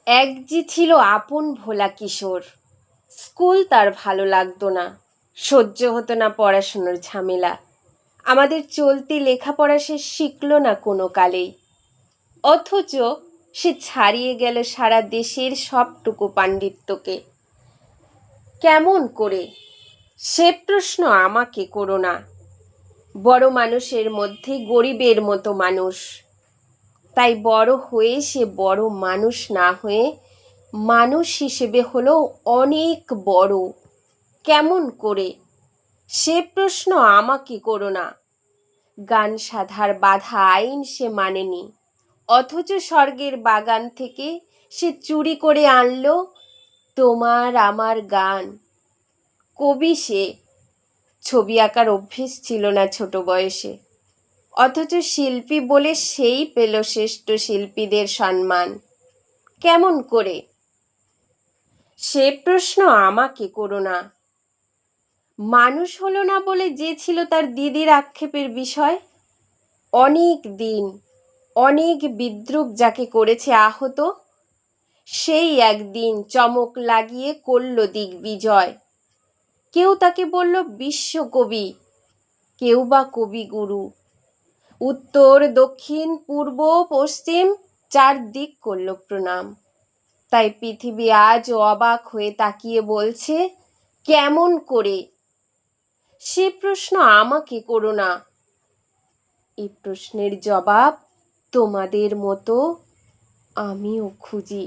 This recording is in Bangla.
এক যে ছিল আপন ভোলা কিশোর, স্কুল তার ভালো লাগতো না, সহ্য হতো না পড়াশুনোর ঝামেলা। আমাদের চলতি লেখাপড়া সে শিখল না কোনো কালেই, অথচ সে ছাড়িয়ে গেল সারা দেশের সবটুকু পাণ্ডিত্যকে। কেমন করে? সে প্রশ্ন আমাকে করো না। বড় মানুষের মধ্যে গরিবের মতো মানুষ, তাই বড় হয়ে সে বড় মানুষ না হয়ে মানুষ হিসেবে হলো অনেক বড়। কেমন করে? সে প্রশ্ন আমাকে করো না। গান সাধার বাধা আইন সে মানেনি, অথচ স্বর্গের বাগান থেকে সে চুরি করে আনলো তোমার আমার গান। কবি সে, ছবি আঁকার অভ্যেস ছিল না ছোট বয়সে, অথচ শিল্পী বলে সেই পেল শ্রেষ্ঠ শিল্পীদের সম্মান। কেমন করে? সে প্রশ্ন আমাকে করো না। মানুষ হলো না বলে যে ছিল তার দিদির আক্ষেপের বিষয়, অনেক দিন অনেক বিদ্রূপ যাকে করেছে আহত, সেই একদিন চমক লাগিয়ে করল দিগ্বিজয়। কেউ তাকে বলল বিশ্বকবি, কেউ বা কবিগুরু। উত্তর দক্ষিণ পূর্ব পশ্চিম চারদিক করল প্রণাম। তাই পৃথিবী আজ অবাক হয়ে তাকিয়ে বলছে, কেমন করে? সে প্রশ্ন আমাকে করো না। এই প্রশ্নের জবাব তোমাদের মতো আমিও খুঁজি।